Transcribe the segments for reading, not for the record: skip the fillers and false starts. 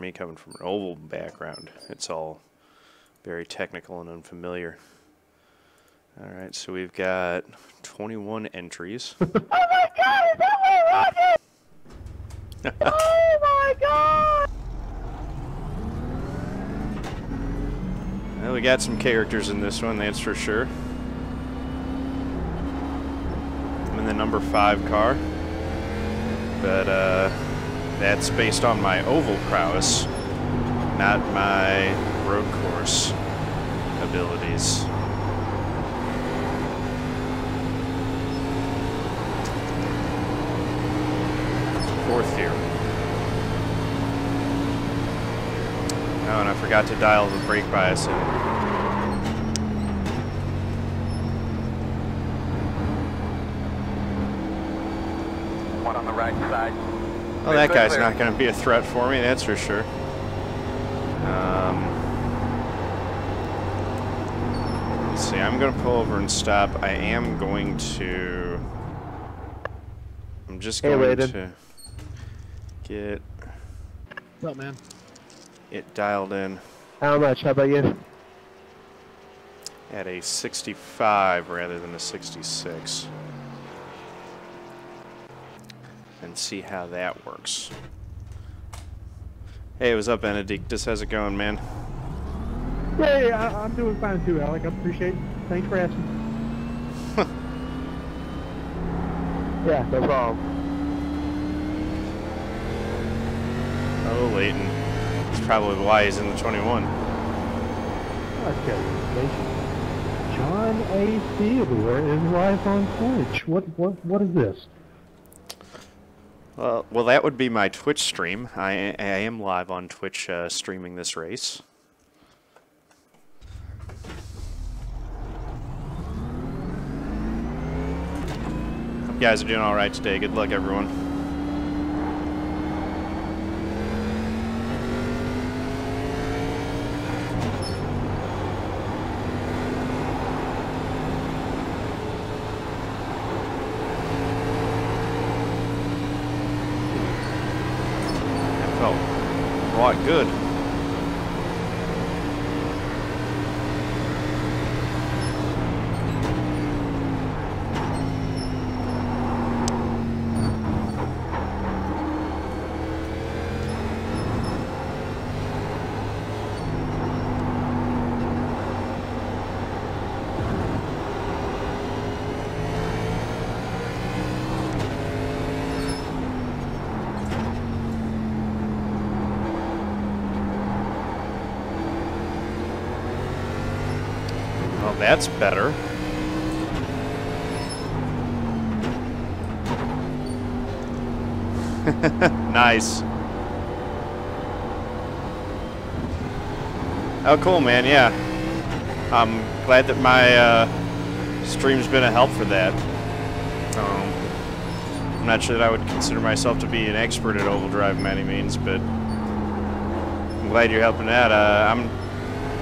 me coming from an oval background. It's all very technical and unfamiliar. All right, so we've got 21 entries. Oh my God, is that way rocket? Oh my God! Well, we got some characters in this one, that's for sure. I'm in the number 5 car, but that's based on my oval prowess, not my road course abilities. Fourth here. Oh, and I forgot to dial the brake bias in. One on the right side. Well, that guy's not going to be a threat for me, that's for sure. Let's see, I'm going to pull over and stop. I am going to... I'm just going to get What's up, man? it dialed in How much? How about you? at a 65 rather than a 66. And see how that works. Hey, what's up, Benedictus? How's it going, man? Yeah, I'm doing fine too, Alec. I appreciate it. Thanks for asking. Yeah, no problem. Oh, Leighton. That's probably why he's in the 21. Okay, John A. Theodore is live on Twitch. What is this? Well, that would be my Twitch stream. I am live on Twitch streaming this race. Hope you guys are doing all right today. Good luck, everyone. Right, good. That's better. Nice. Oh, cool, man. Yeah. I'm glad that my stream's been a help for that. I'm not sure that I would consider myself to be an expert at oval drive by any means, but I'm glad you're helping out. I'm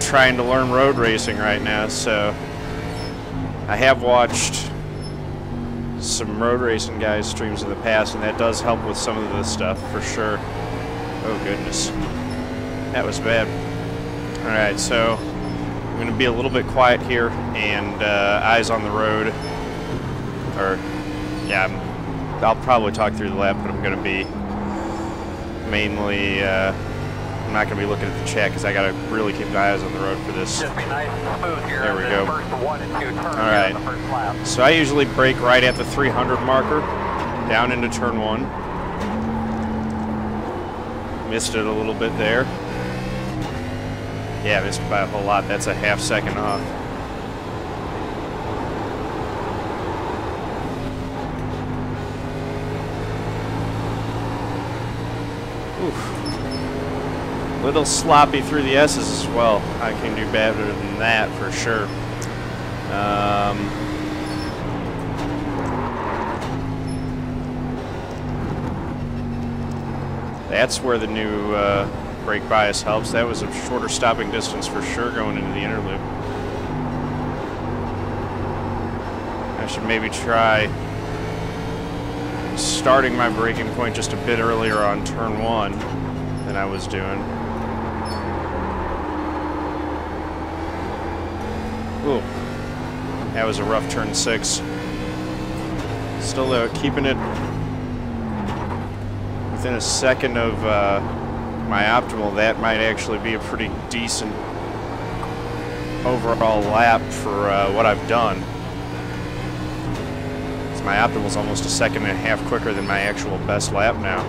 trying to learn road racing right now, so I have watched some road racing guys' streams in the past, and that does help with some of this stuff for sure. Oh goodness, that was bad. All right, so I'm going to be a little bit quiet here and eyes on the road. Or yeah, I'll probably talk through the lap, but I'm going to be mainly. I'm not going to be looking at the chat because I got to really keep my eyes on the road for this. Just be nice and smooth here. There we go. First 1 and 2 turns All right. on the first lap. So I usually brake right at the 300 marker, down into turn 1. Missed it a little bit there. Yeah, missed by a whole lot. That's a ½ second off. Oof. Little sloppy through the S's as well. I can do better than that for sure. That's where the new brake bias helps. That was a shorter stopping distance for sure going into the inner loop. I should maybe try starting my braking point just a bit earlier on turn 1. than I was doing. Ooh, that was a rough turn 6. Still though, keeping it within a second of my optimal, that might actually be a pretty decent overall lap for what I've done. So my optimal's almost a second and a half quicker than my actual best lap now.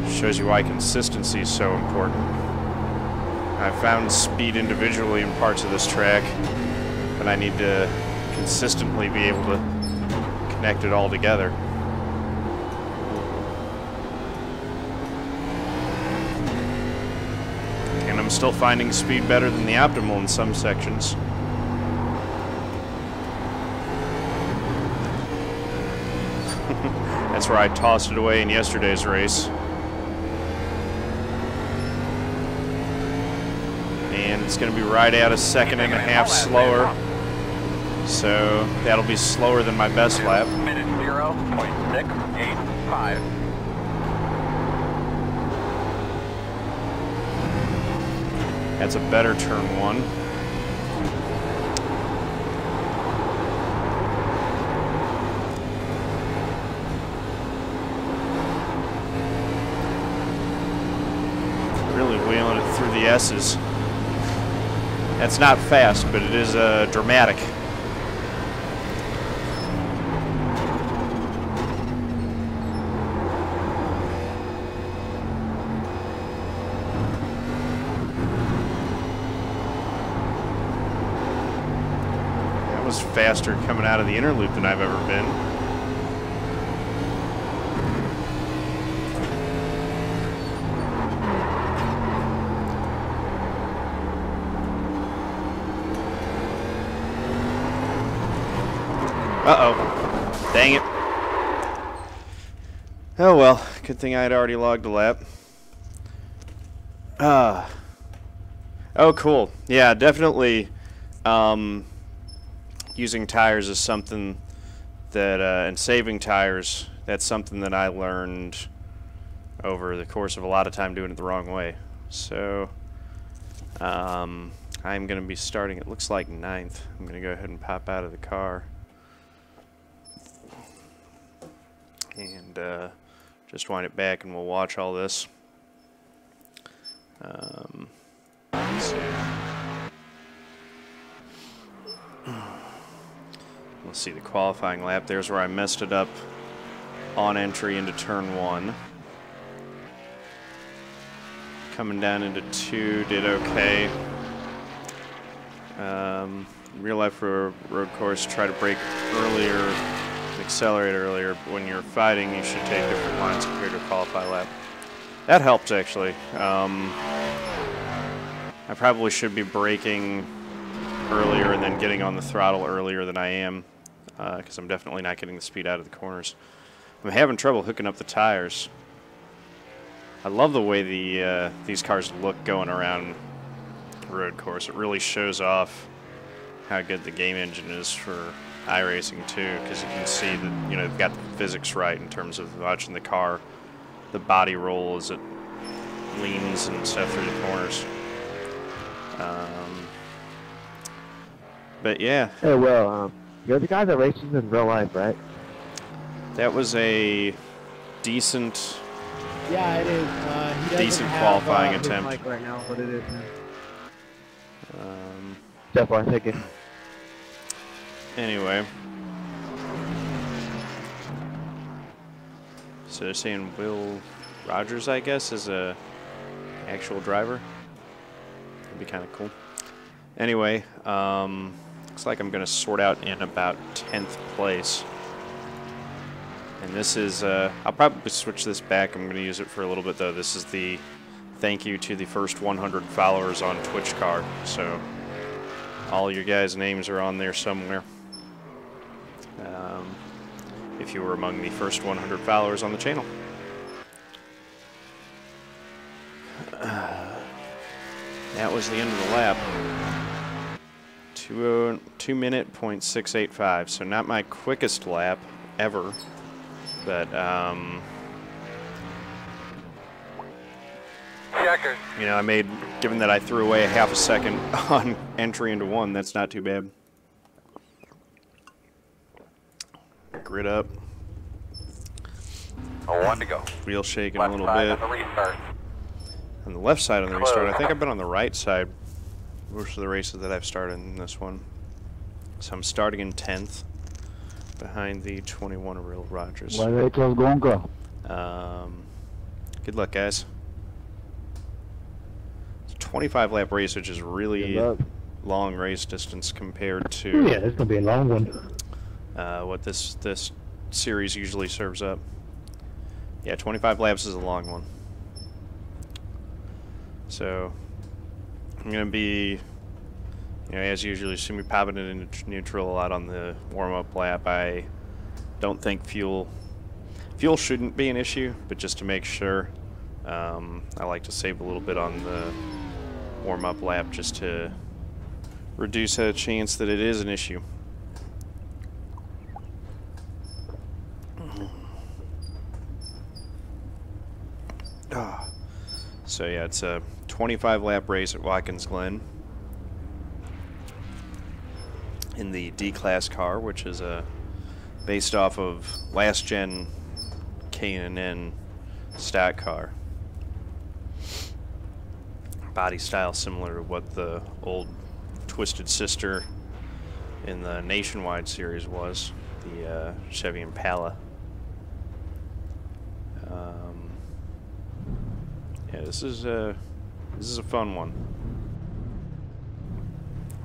Shows you why consistency is so important. I've found speed individually in parts of this track, but I need to consistently be able to connect it all together. And I'm still finding speed better than the optimal in some sections. That's where I tossed it away in yesterday's race. And it's going to be right at a second and a half slower. So that'll be slower than my best lap. Minute 0.685. That's a better turn 1. Really wheeling it through the S's. That's not fast, but it is dramatic. That was faster coming out of the inner loop than I've ever been. Uh-oh. Dang it. Oh well, good thing I had already logged a lap. Oh, cool. Yeah, definitely using tires is something that, and saving tires, that's something that I learned over the course of a lot of time doing it the wrong way. So, I'm going to be starting, it looks like 9th. I'm going to go ahead and pop out of the car. And just wind it back and we'll watch all this. Let's see. Let's see the qualifying lap. There's where I messed it up on entry into turn 1. Coming down into 2, did okay. Real life road course, try to brake earlier, accelerate earlier. When you're fighting, you should take different lines compared to a qualify lap. That helped actually. I probably should be braking earlier and then getting on the throttle earlier than I am, because I'm definitely not getting the speed out of the corners. I'm having trouble hooking up the tires. I love the way these cars look going around the road course. It really shows off how good the game engine is for iRacing too, because you can see that, you know, they've got the physics right in terms of watching the car, the body roll as it leans and stuff through the corners. But yeah. Hey, Will, you're the guy that races in real life, right? That was a decent. Yeah, it is. He doesn't Decent have, qualifying his attempt. mic right now, but it is. That's what I'm thinking. Anyway. So they're saying Will Rogers, I guess, is a actual driver. That'd be kind of cool. Anyway, looks like I'm going to sort out in about 10th place. And this is, I'll probably switch this back. I'm going to use it for a little bit, though. This is the thank you to the first 100 followers on Twitch card. So all your guys' names are on there somewhere. If you were among the first 100 followers on the channel. That was the end of the lap. 2 minute .685. So not my quickest lap ever, but checkers. You know, given that I threw away a half a second on entry into one, that's not too bad. Grid up. One to go. Wheel shaking Left a little side bit. on the restart. On the left side on the restart, I Close. think I've been on the right side most of the races that I've started in this one. So I'm starting in 10th behind the 21 Real Rogers. Good Good luck, guys. It's a 25 lap race, which is really long race distance compared to Yeah, it's gonna be a long one. what this series usually serves up. Yeah, 25 laps is a long one. So I'm gonna be, you know, as usual, you see me popping it into neutral a lot on the warm-up lap. I don't think fuel shouldn't be an issue, but just to make sure, I like to save a little bit on the warm-up lap just to reduce a chance that it is an issue. So yeah, it's a 25 lap race at Watkins Glen in the D-Class car, which is based off of last gen K&N stock car. Body style similar to what the old Twisted Sister in the Nationwide series was, the Chevy Impala. Yeah, this is a fun one.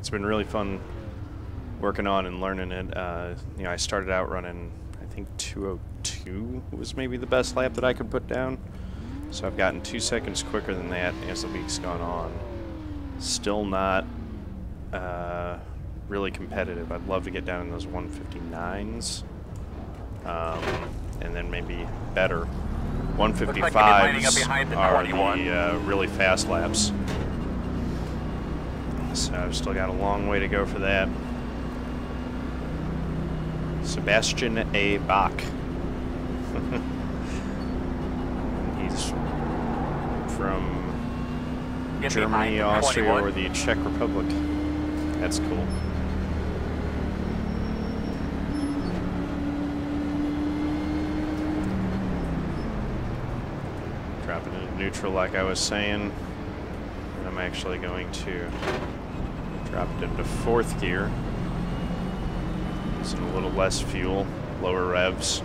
It's been really fun working on and learning it. You know, I started out running, I think 2:02 was maybe the best lap that I could put down. So I've gotten 2 seconds quicker than that as the week's gone on. Still not really competitive. I'd love to get down in those 159s, and then maybe better. 155s are the really fast laps. So I've still got a long way to go for that. Sebastian A. Bach. He's from Germany, Austria, or the Czech Republic. That's cool. Dropping into neutral like I was saying. And I'm actually going to drop it into 4th gear. Using a little less fuel, lower revs.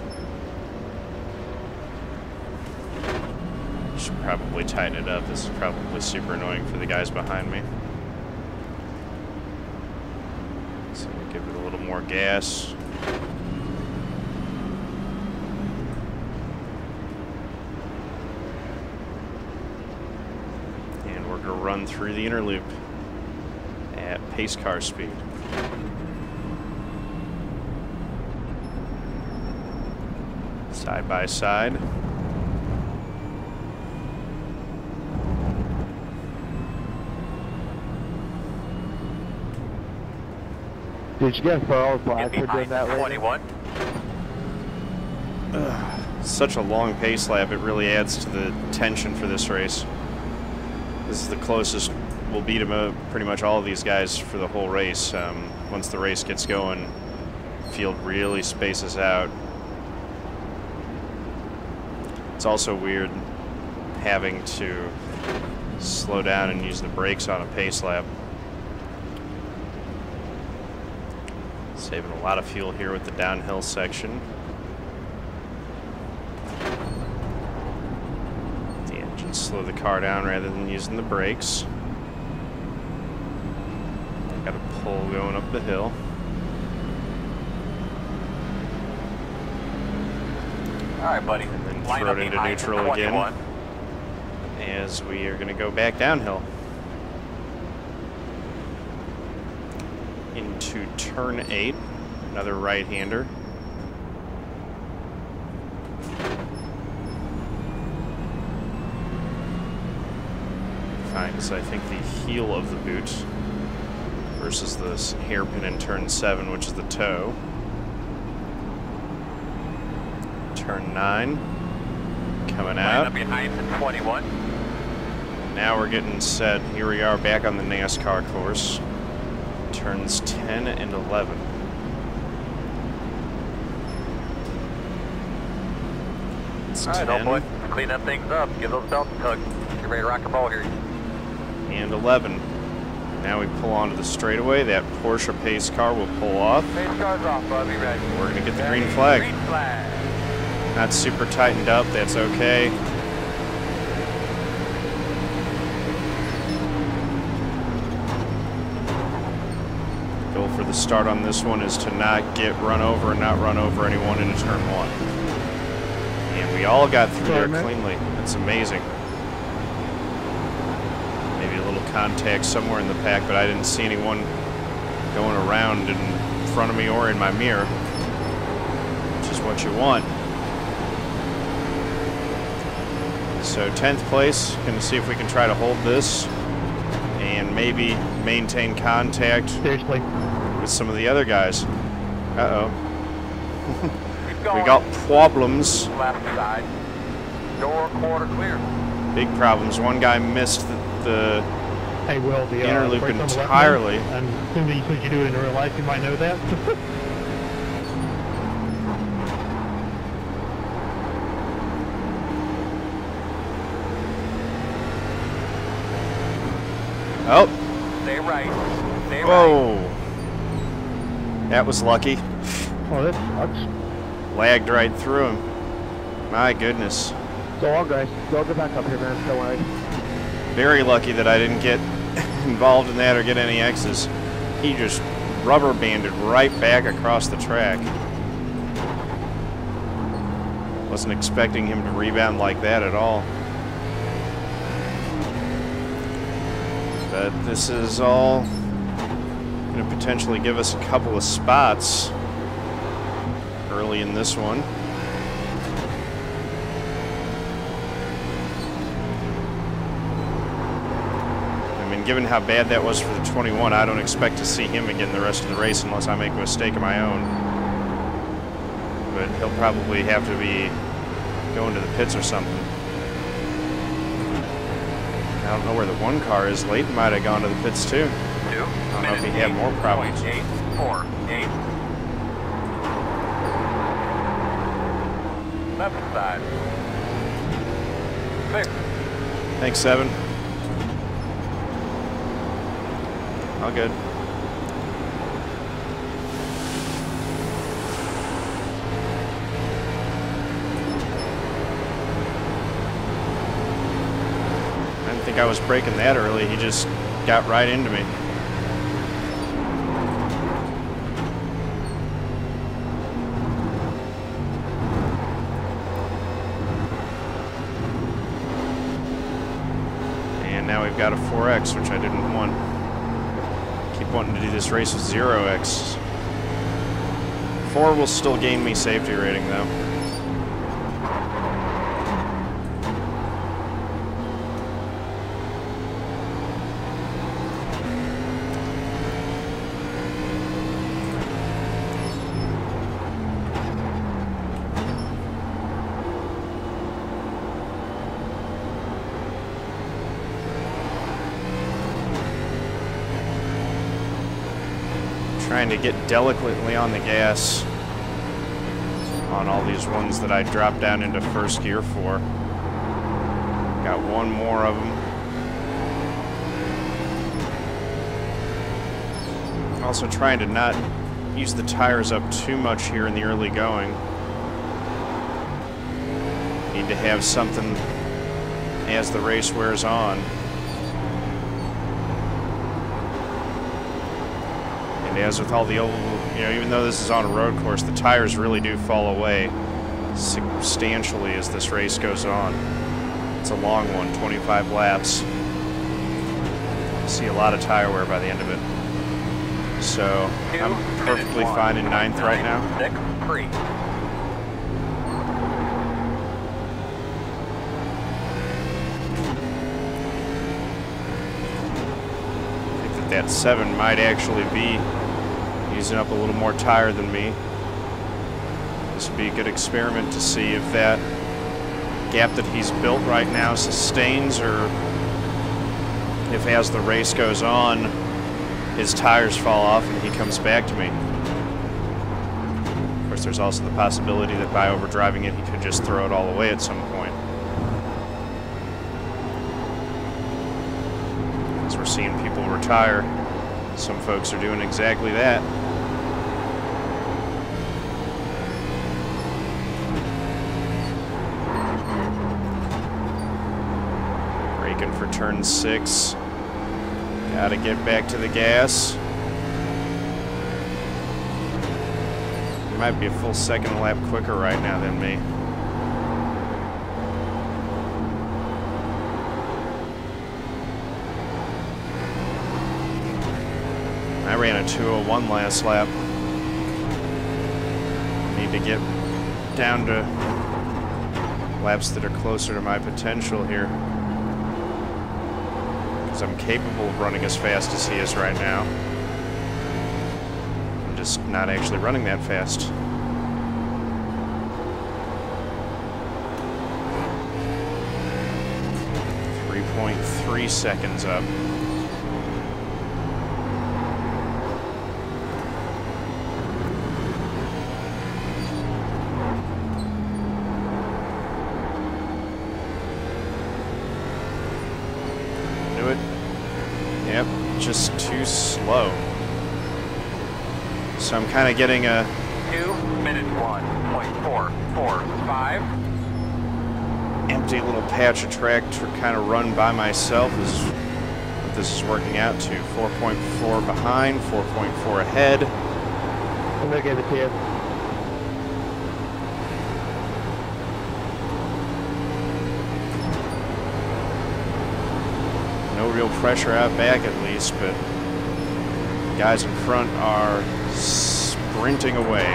Should probably tighten it up. This is probably super annoying for the guys behind me. So we'll give it a little more gas. And we're going to run through the inner loop at pace car speed. Side by side. Did you get Pearl Blackford doing that late? 21. Such a long pace lap, it really adds to the tension for this race. This is the closest we'll be to pretty much all of these guys for the whole race. Once the race gets going, the field really spaces out. It's also weird having to slow down and use the brakes on a pace lap. Saving a lot of fuel here with the downhill section. The engine slow the car down rather than using the brakes. Got a pull going up the hill. All right, buddy. And then Line throw up it into behind neutral again 21. as we are going to go back downhill. Into turn 8, another right-hander. Finds, I think, the heel of the boot versus this hairpin in turn 7, which is the toe. Turn 9, coming Line out. up behind 21. Now we're getting set. Here we are back on the NASCAR course. Turns 10 and 11. It's All right, 10 old boy. Clean up things up. Give those belts a tug. Get ready to rock and roll here. and 11. Now we pull onto the straightaway. That Porsche pace car will pull off. Pace car's off, bud. Be ready. We're going to get the green flag. Green flag. Not super tightened up. That's okay. Goal for the start on this one is to not get run over and not run over anyone into turn 1. And we all got through there cleanly. That's amazing. Maybe a little contact somewhere in the pack, but I didn't see anyone going around in front of me or in my mirror, which is what you want. So 10th place, going to see if we can try to hold this and maybe maintain contact Seriously. with some of the other guys. Uh-oh. Keep going. We got problems. Left side. Door quarter clear. Big problems. One guy missed the Hey, Will, the inner loop brakes on the left entirely. lane, and assuming since you do it in real life, you might know that. Oh, Stay right. Stay right. whoa. That was lucky. Oh, that sucks. Lagged right through him. My goodness. Go on, guys. Go back up here, man. Don't worry. Very lucky that I didn't get involved in that or get any X's. He just rubber banded right back across the track. Wasn't expecting him to rebound like that at all. But this is all going to potentially give us a couple of spots early in this one. I mean, given how bad that was for the 21, I don't expect to see him again the rest of the race unless I make a mistake of my own. But he'll probably have to be going to the pits or something. I don't know where the one car is. Leighton might have gone to the pits too. I don't know if he had more problems. 8.48. Left side. Clear. Thanks, 7. All good. I didn't think I was braking that early. He just got right into me. And now we've got a 4X, which I didn't want. Keep wanting to do this race with 0X. 4 will still gain me safety rating, though. Trying to get delicately on the gas on all these ones that I dropped down into first gear for. Got one more of them. Also trying to not use the tires up too much here in the early going. Need to have something as the race wears on. As with all the old, even though this is on a road course, the tires really do fall away substantially as this race goes on. It's a long one, 25 laps. See a lot of tire wear by the end of it. So I'm perfectly fine in 9th right now. 6.3. That 7 might actually be using up a little more tire than me. This would be a good experiment to see if that gap that he's built right now sustains or if as the race goes on, his tires fall off and he comes back to me. Of course, there's also the possibility that by overdriving it, he could just throw it all away at some point. As we're seeing people retire, some folks are doing exactly that. Braking for turn 6. Gotta get back to the gas. He might be a full second lap quicker right now than me. I ran a 2:01 last lap. Need to get down to laps that are closer to my potential here. I'm capable of running as fast as he is right now. I'm just not actually running that fast. .3 seconds up. Yep, just too slow. So I'm kind of getting a 2:01.445. empty little patch of track to kind of run by myself is what this is working out to. 4.4 behind, 4.4 ahead. I'm gonna get the tip. No real pressure out back at least, but guys in front are sprinting away.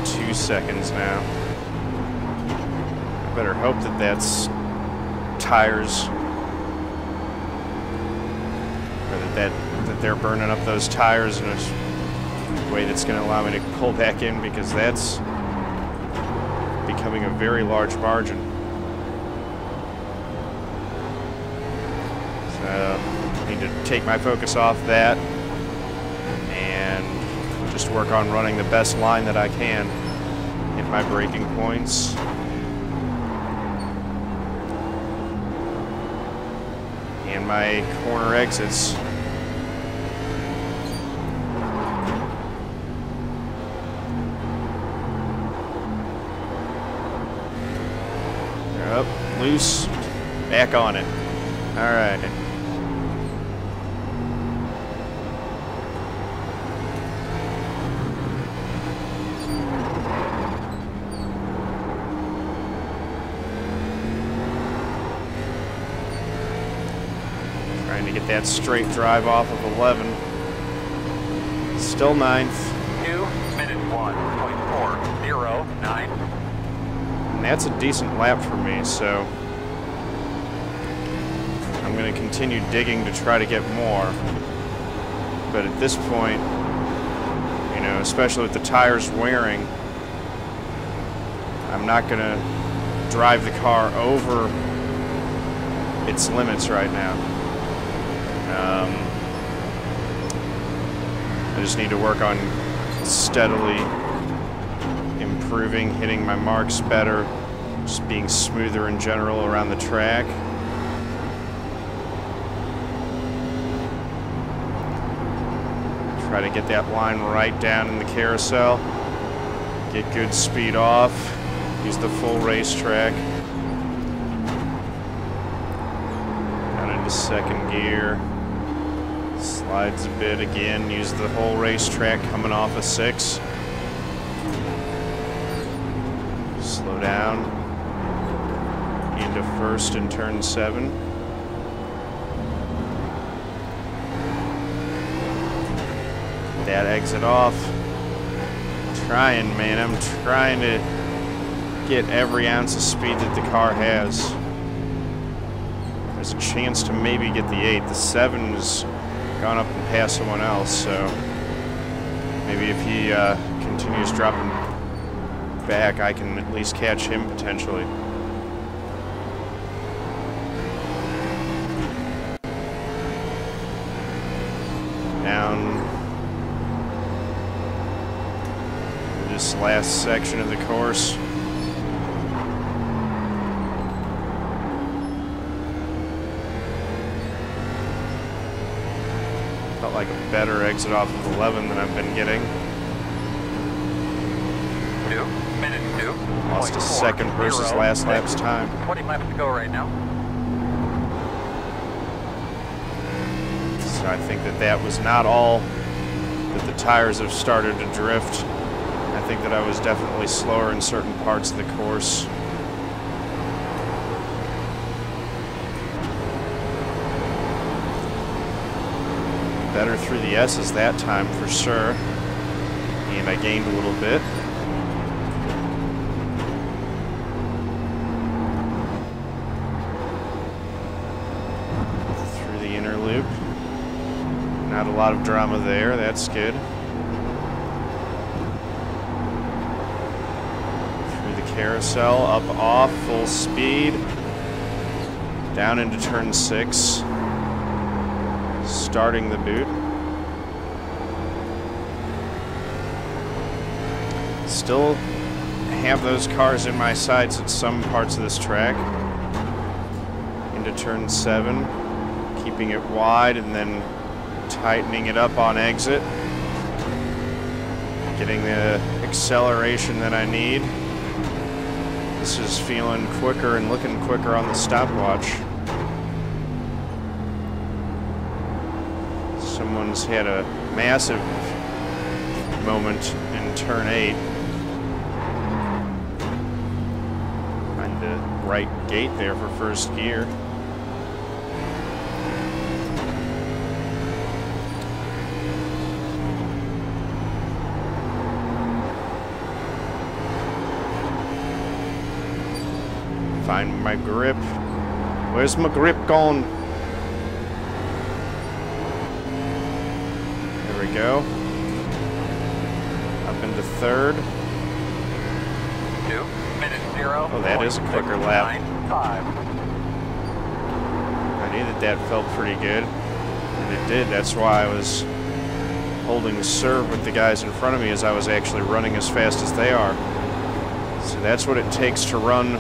.2 seconds now. I better hope that that's tires, or that they're burning up those tires in a way that's going to allow me to pull back in, because that's becoming a very large margin. So I need to take my focus off that and just work on running the best line that I can, hit my braking points. And my corner exits. They're up, loose, back on it. All right. Trying to get that straight drive off of 11. Still 9th. 2:01.409. And that's a decent lap for me, so I'm going to continue digging to try to get more. But at this point, you know, especially with the tires wearing, I'm not going to drive the car over its limits right now. I just need to work on steadily improving, hitting my marks better, just being smoother in general around the track. Try to get that line right down in the carousel. Get good speed off. Use the full racetrack. Down into second gear. Slides a bit again. Use the whole racetrack coming off of 6. Slow down. Into first in turn 7. That exit off. Trying, man. I'm trying to get every ounce of speed that the car has. there's a chance to maybe get the 8. The 7 has gone up and past someone else, so maybe if he continues dropping back, I can at least catch him potentially. Down this last section of the course. Felt like a better exit off of 11 than I've been getting. 2 minutes 2. Lost a second versus last lap's time. 20 laps to go right now. So I think that that was not all that the tires have started to drift. I think that I was definitely slower in certain parts of the course. Better through the S's that time for sure. And I gained a little bit. Through the inner loop. Not a lot of drama there, that's good. Through the carousel, up off, full speed. Down into turn 6. Starting the boot. Still have those cars in my sights at some parts of this track. Into turn 7, keeping it wide and then tightening it up on exit. Getting the acceleration that I need. This is feeling quicker and looking quicker on the stopwatch. Someone's had a massive moment in turn 8. Find the right gate there for first gear. Find my grip. Where's my grip gone? There we go. Up into third. 2 minutes 0. Oh, that is a quicker lap. 5. I knew that that felt pretty good. And it did. That's why I was holding serve with the guys in front of me as I was actually running as fast as they are. So that's what it takes to run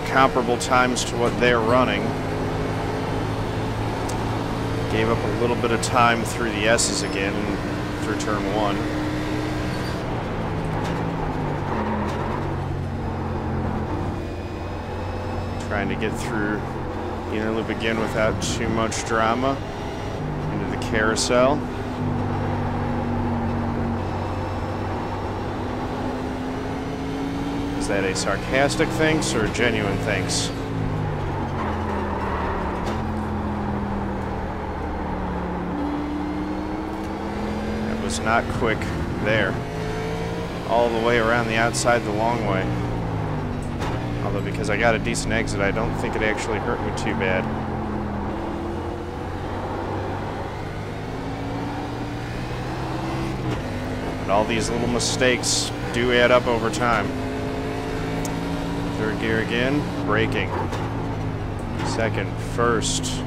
comparable times to what they're running. Gave up a little bit of time through the S's again through turn 1. Trying to get through the inner loop again without too much drama. Into the carousel. Is that a sarcastic thanks or a genuine thanks? That was not quick there. All the way around the outside the long way. Although because I got a decent exit, I don't think it actually hurt me too bad. But all these little mistakes do add up over time. Third gear again, braking. Second, first. Stay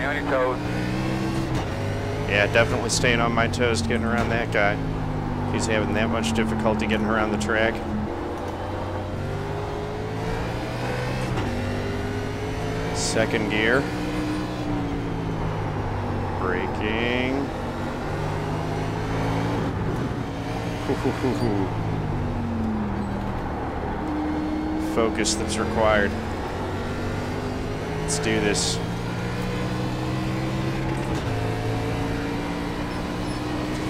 on your toes. Yeah, definitely staying on my toes getting around that guy. He's having that much difficulty getting around the track. Second gear. Braking. Focus that's required. Let's do this.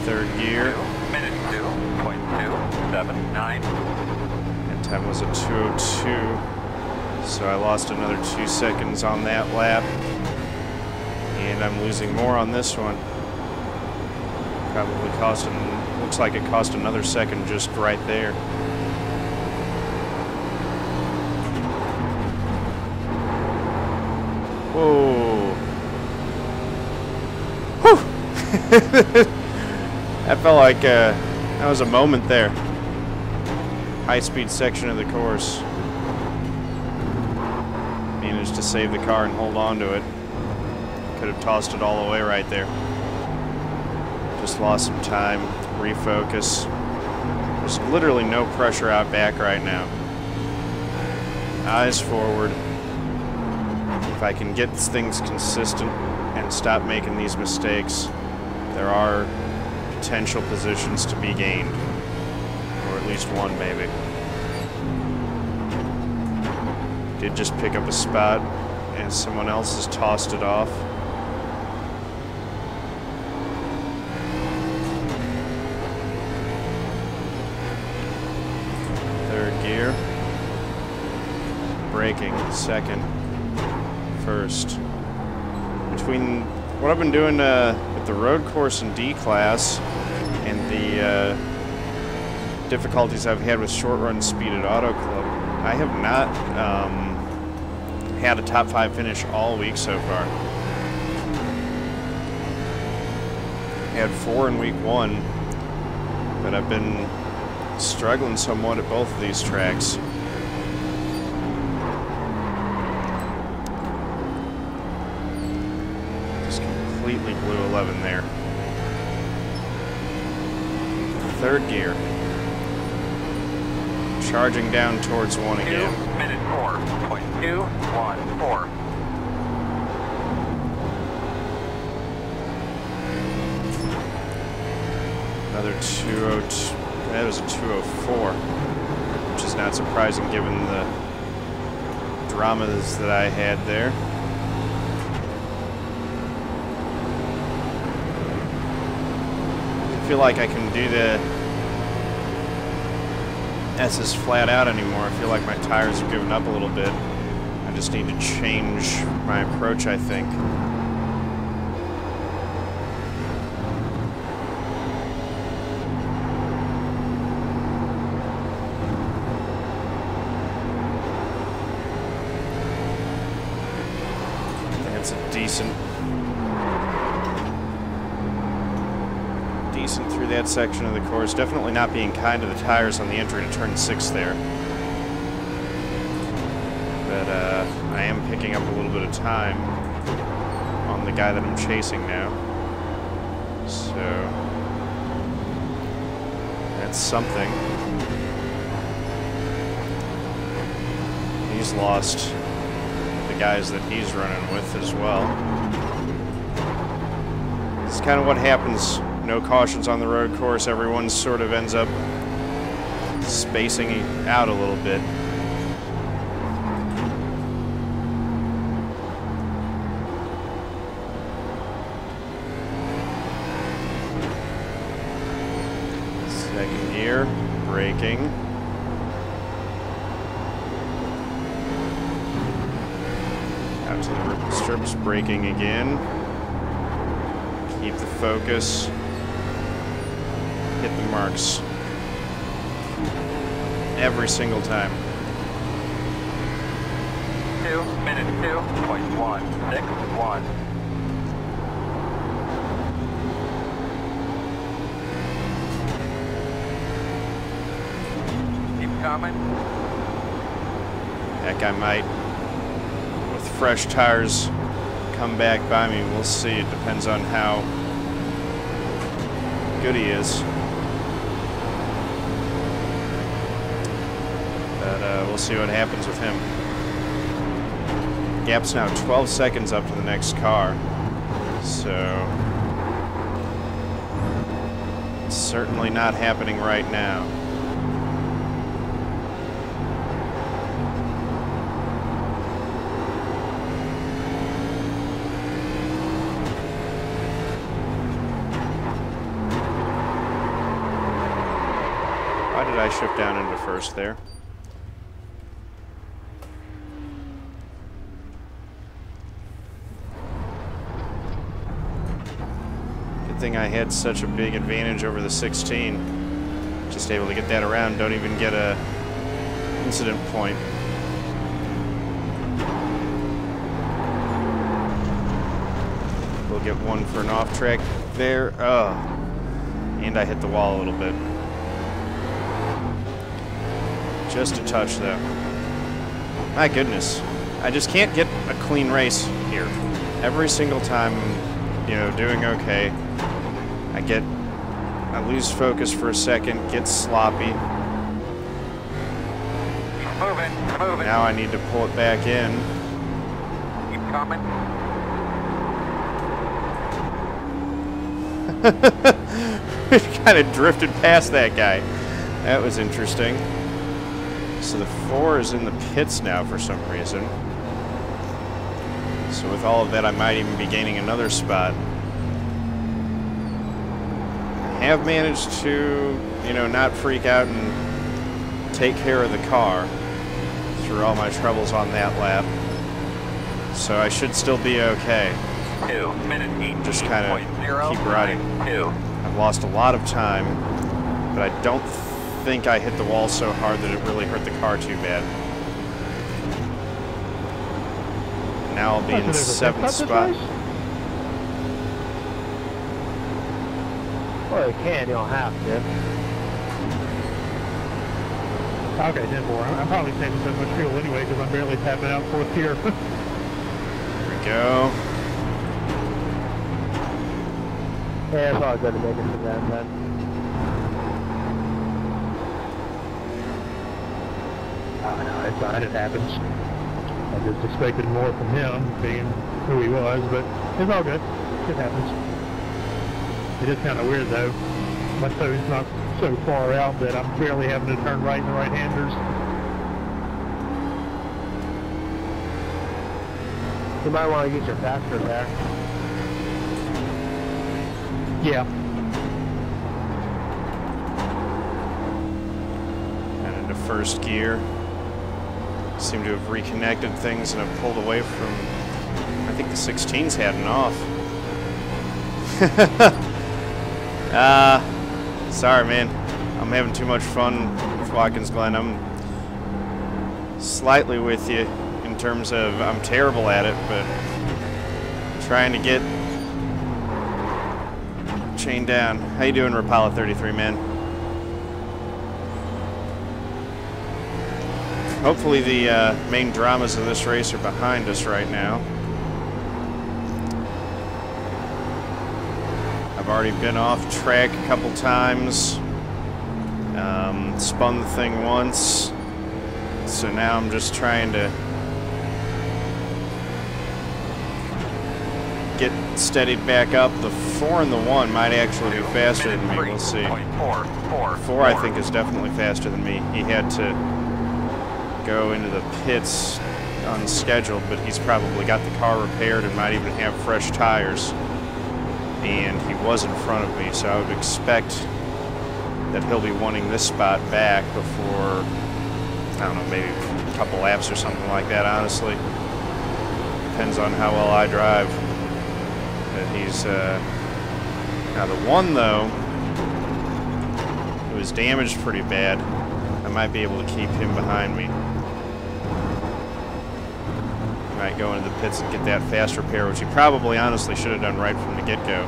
Third gear. 2 minutes 2.279. That time was a 2:02, so I lost another 2 seconds on that lap, and I'm losing more on this one. Probably costing, looks looks like it cost another second just right there. Whoa. Whew. That felt like that was a moment there. High-speed section of the course. Managed to save the car and hold on to it. Could have tossed it all away right there. Just lost some time, refocus. There's literally no pressure out back right now. Eyes forward. If I can get things consistent and stop making these mistakes, there are potential positions to be gained. Or at least one, maybe. Did just pick up a spot as someone else has tossed it off. Third gear. Braking, second, first. Between what I've been doing with the road course in D class and the difficulties I've had with short run speed at Auto Club, I have not had a top 5 finish all week so far. I had 4 in week 1, but I've been struggling somewhat at both of these tracks. Just completely blew 11 there. Third gear. Charging down towards 1 again. 2:4.214. Another 202. That was a 204, which is not surprising given the dramas that I had there. I feel like I can do the S's flat out anymore. I feel like my tires have given up a little bit. I just need to change my approach, I think. That's a decent through that section of the course. Definitely not being kind to the tires on the entry to turn 6 there. But I am picking up a little bit of time on the guy that I'm chasing now. So that's something. He's lost the guys that he's running with as well. It's kind of what happens. No cautions on the road course. Everyone sort of ends up spacing out a little bit. Second gear, braking. Out to the strips, braking again. Keep the focus. Hit the marks every single time. 2:2.161. Keep coming. Heck, I might, with fresh tires, come back by me. We'll see. It depends on how good he is. We'll see what happens with him. Gap's now 12 seconds up to the next car. So it's certainly not happening right now. Why did I shift down into first there? thing I had such a big advantage over the 16. Just able to get that around, don't even get a incident point. We'll get one for an off track there. Oh, and I hit the wall a little bit. Just a touch though. My goodness. I just can't get a clean race here. Every single time I'm, you know, doing okay. I lose focus for a second, get sloppy. Keep moving, moving. Now I need to pull it back in. Keep coming. It kind of drifted past that guy. That was interesting. So the 4 is in the pits now for some reason. So with all of that, I might even be gaining another spot. I have managed to, you know, not freak out and take care of the car through all my troubles on that lap. So I should still be okay. 2 minute Just kind of keep riding. I've lost a lot of time, but I don't think I hit the wall so hard that it really hurt the car too bad. Now I'll be in 7th spot. Well, you can, you don't have to. Okay, 10-4. I'm probably saving so much fuel anyway because I'm barely tapping out 4th gear. There we go. Yeah, it's all good to make it to that then. Oh no, it's fine, it happens. I just expected more from him, being who he was, but it's all good. It happens. It is kind of weird though. My toe's not so far out that I'm barely having to turn right in the right-handers. You might want to use your faster there. Yeah. And into 1st gear. Seem to have reconnected things and have pulled away from, I think the 16's had an off. Sorry man, I'm having too much fun with Watkins Glen. I'm slightly with you in terms of I'm terrible at it, but trying to get chained down. How you doing, Rapala 33, man? Hopefully the main dramas of this race are behind us right now. I've already been off track a couple times, spun the thing once, so now I'm just trying to get steadied back up. The 4 and the 1 might actually be faster than me, we'll see. 4 I think is definitely faster than me. He had to go into the pits unscheduled, but he's probably got the car repaired and might even have fresh tires. And he was in front of me, so I would expect that he'll be wanting this spot back before, I don't know, maybe a couple laps or something like that, honestly. Depends on how well I drive. But he's, now the 1 though, it was damaged pretty bad. I might be able to keep him behind me. Might go into the pits and get that fast repair, which he probably honestly should have done right from the get-go.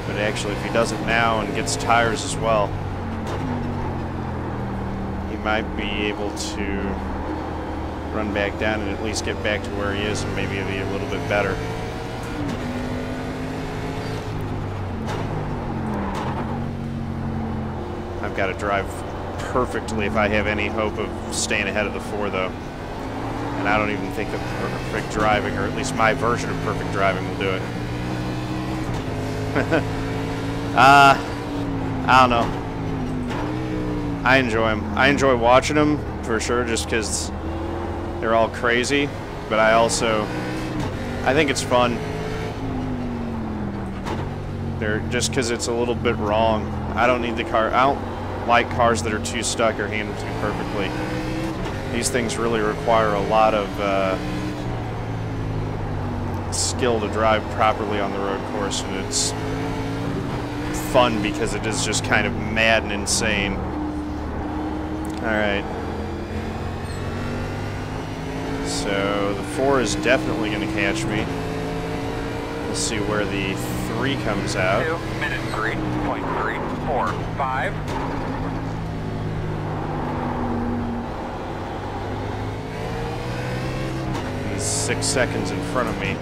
But actually, if he does it now and gets tires as well, he might be able to run back down and at least get back to where he is and maybe be a little bit better. I've got to drive perfectly if I have any hope of staying ahead of the 4 though. And I don't even think that perfect driving, or at least my version of perfect driving, will do it. I don't know. I enjoy them. I enjoy watching them for sure, just because they're all crazy, but I think it's fun. Just because it's a little bit wrong. I don't need the car. I don't like cars that are too stuck or handled too perfectly. These things really require a lot of skill to drive properly on the road course, and it's fun because it is just kind of mad and insane. Alright. So the 4 is definitely going to catch me. We'll see where the 3 comes out. 2 minute 3.345. He's 6 seconds in front of me.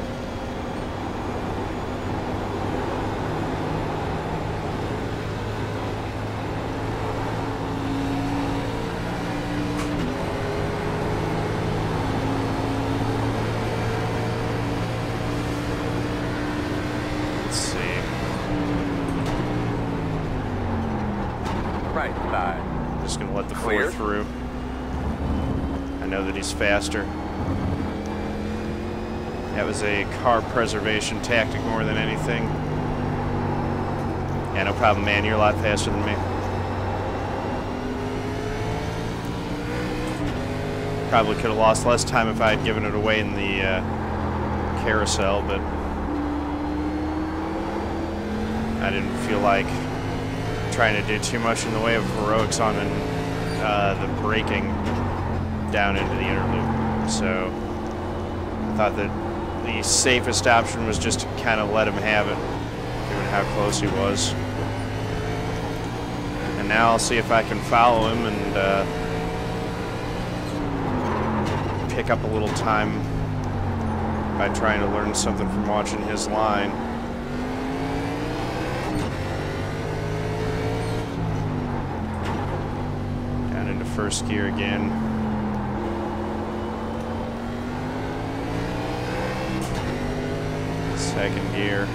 Right side. I'm just going to let the 4 Clear. through. I know that he's faster. That was a car preservation tactic more than anything. Yeah, no problem, man. You're a lot faster than me. Probably could have lost less time if I had given it away in the carousel, but I didn't feel like trying to do too much in the way of heroics on the braking down into the inner loop. So I thought that the safest option was just to kind of let him have it, given how close he was. And now I'll see if I can follow him and pick up a little time by trying to learn something from watching his line. Down into first gear again. Second gear.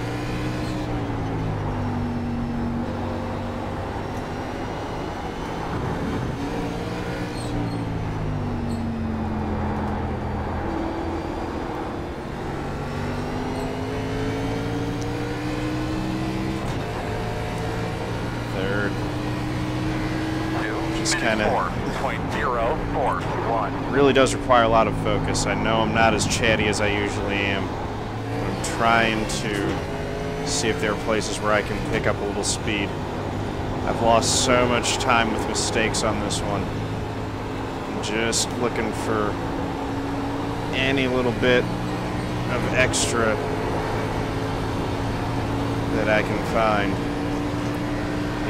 Third. Just kind of 4.041. really does require a lot of focus. I know I'm not as chatty as I usually am. Trying to see if there are places where I can pick up a little speed. I've lost so much time with mistakes on this one. I'm just looking for any little bit of extra that I can find.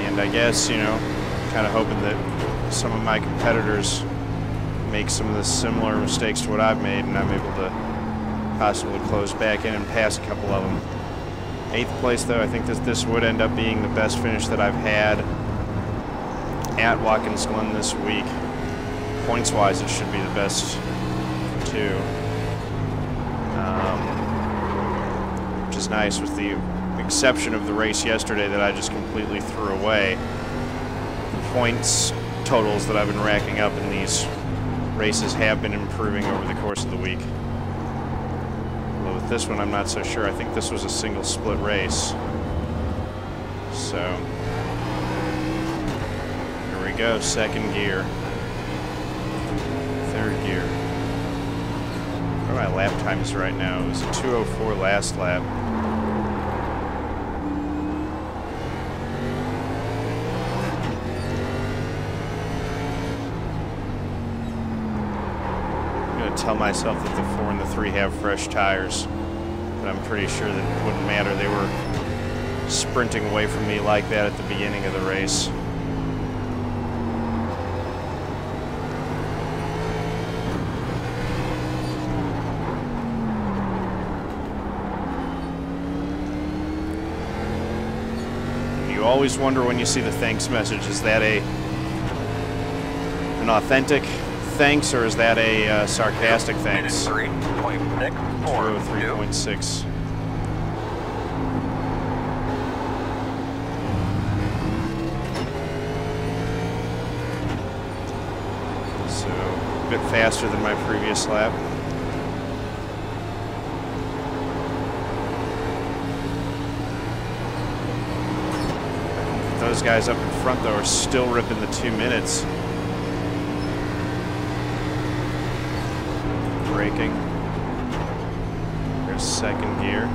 And I guess, you know, kind of hoping that some of my competitors make some of the similar mistakes to what I've made, and I'm able to possibly close back in and pass a couple of them. 8th place, though, I think this would end up being the best finish that I've had at Watkins Glen this week. Points-wise, it should be the best, too. Which is nice, with the exception of the race yesterday that I just completely threw away. The points totals that I've been racking up in these races have been improving over the course of the week. With this one, I'm not so sure. I think this was a single split race. So, here we go. Second gear. Third gear. What are my lap times right now? It was a 2:04 last lap. Tell myself that the 4 and the 3 have fresh tires, but I'm pretty sure that it wouldn't matter. They were sprinting away from me like that at the beginning of the race. You always wonder when you see the thanks message, is that an authentic thanks, or is that a sarcastic thanks? 3.6. So, a bit faster than my previous lap. Those guys up in front, though, are still ripping the 2 minutes. Braking. There's second gear.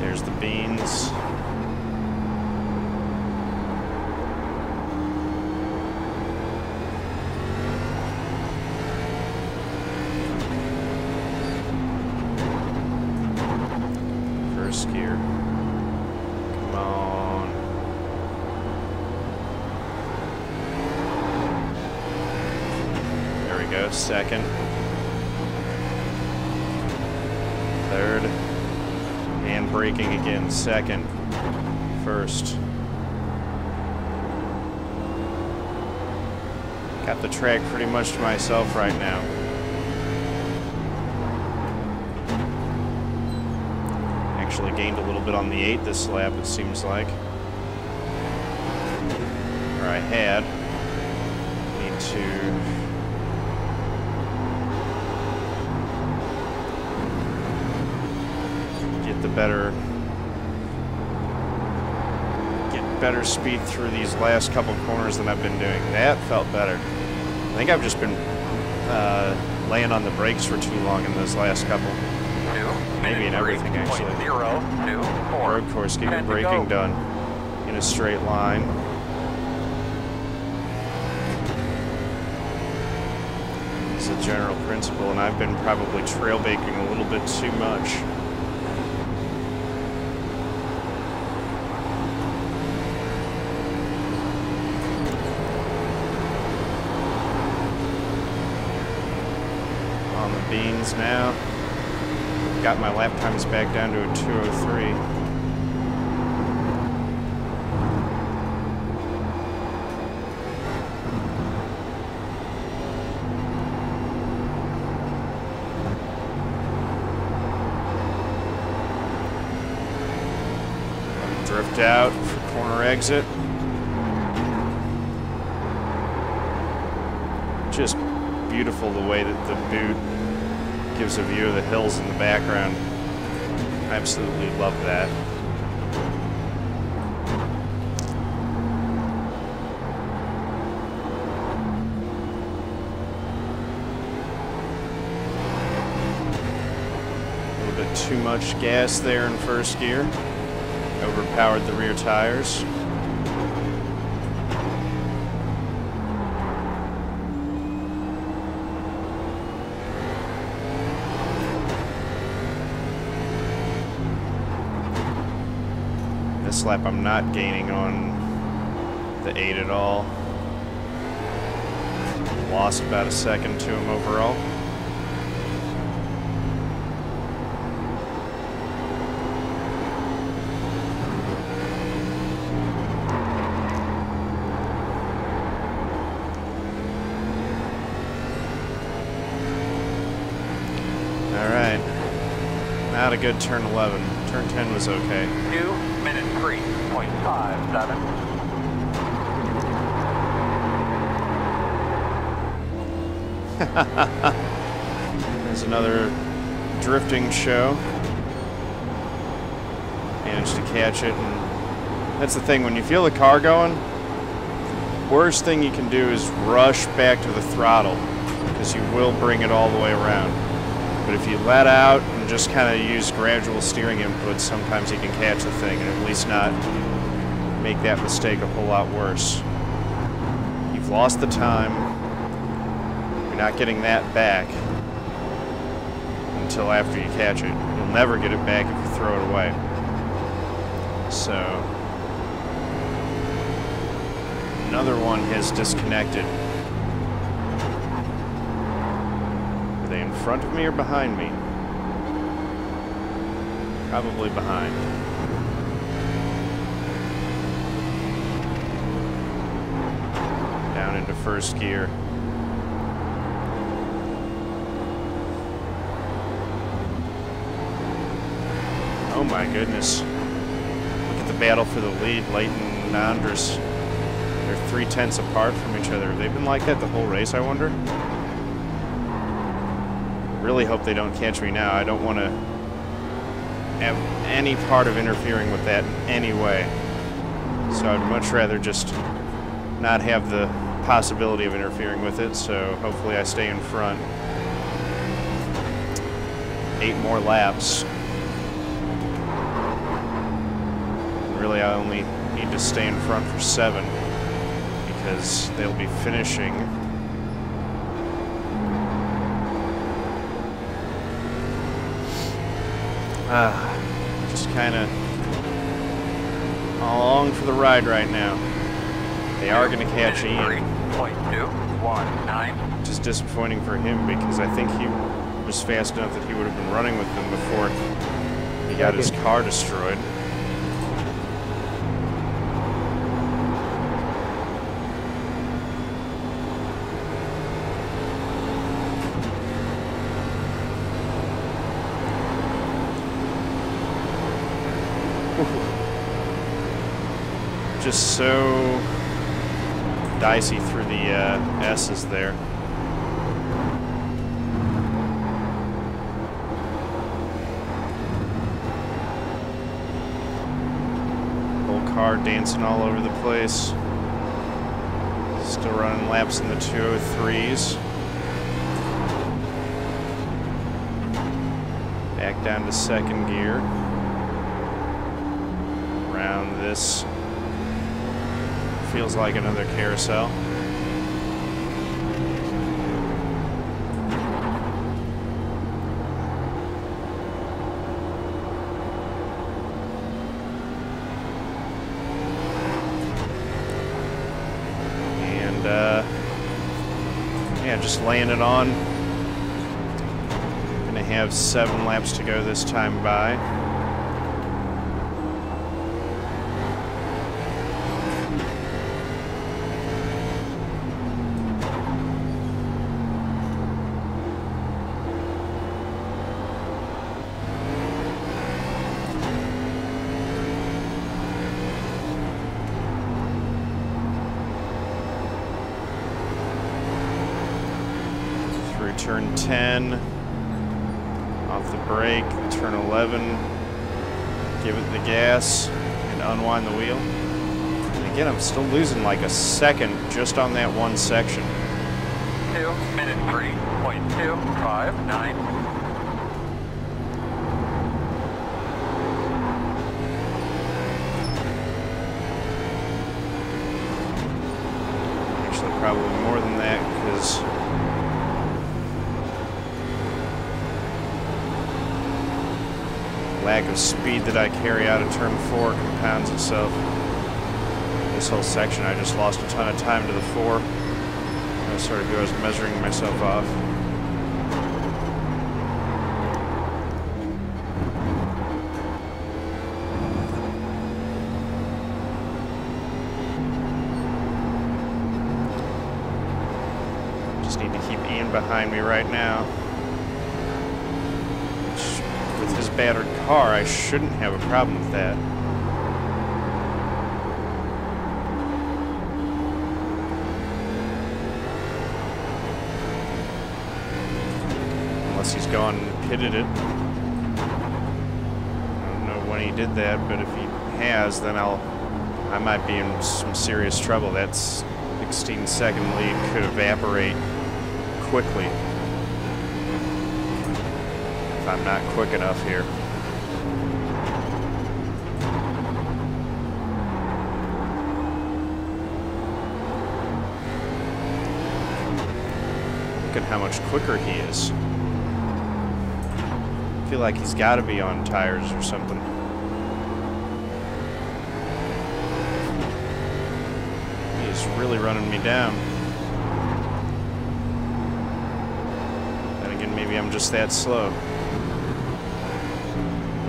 There's the beans. First gear. Come on. There we go. Second. Third. And braking again. Second. First. Got the track pretty much to myself right now. Actually gained a little bit on the 8 this lap, it seems like. Or I had. Need to get better speed through these last couple corners than I've been doing. That felt better. I think I've just been laying on the brakes for too long in those last couple. Maybe in everything, actually. Road course, get your braking done in a straight line. It's a general principle, and I've been probably trail baking a little bit too much. On the beans now. Got my lap times back down to a 2:03. Drift out for corner exit. Just beautiful the way that the boot gives a view of the hills in the background. Absolutely love that. A little bit too much gas there in first gear. Overpowered the rear tires. This lap I'm not gaining on the 8 at all. Lost about a second to him overall. Not a good turn 11. Turn 10 was okay. 2 minutes 3.57. There's another drifting show. Managed to catch it, and that's the thing. When you feel the car going, worst thing you can do is rush back to the throttle, because you will bring it all the way around. But if you let out and just kind of use gradual steering inputs, sometimes you can catch the thing and at least not make that mistake a whole lot worse. You've lost the time. You're not getting that back until after you catch it. You'll never get it back if you throw it away. So, another one has disconnected. Are they in front of me or behind me? Probably behind. Down into first gear. Oh my goodness. Look at the battle for the lead. Leighton and Andris. They're 3/10 apart from each other. Have they been like that the whole race, I wonder? Really hope they don't catch me now. I don't want to have any part of interfering with that in any way. So I'd much rather just not have the possibility of interfering with it, so hopefully I stay in front. 8 more laps. Really, I only need to stay in front for 7 because they'll be finishing just kind of along for the ride right now. They are going to catch Ian. 3.219. Which is disappointing for him because I think he was fast enough that he would have been running with them before he got his car destroyed. Just so dicey through the S's there. Whole car dancing all over the place. Still running laps in the 203s. Back down to 2nd gear. Around this. Feels like another carousel. And yeah, just laying it on. Gonna have 7 laps to go this time by. Turn 10, off the brake, turn 11, give it the gas, and unwind the wheel. And again, I'm still losing like a second just on that one section. 2 minute 3.259. Actually, probably more than that because lack of speed that I carry out of turn 4 compounds itself. This whole section, I just lost a ton of time to the 4. I sort of was measuring myself off. Just need to keep Ian behind me right now. With his battered car, I shouldn't have a problem with that. Unless he's gone and pitted it. I don't know when he did that, but if he has, then I might be in some serious trouble. That 16-second lead could evaporate quickly. If I'm not quick enough here. Look at how much quicker he is. I feel like he's got to be on tires or something. He's really running me down. Then again, maybe I'm just that slow.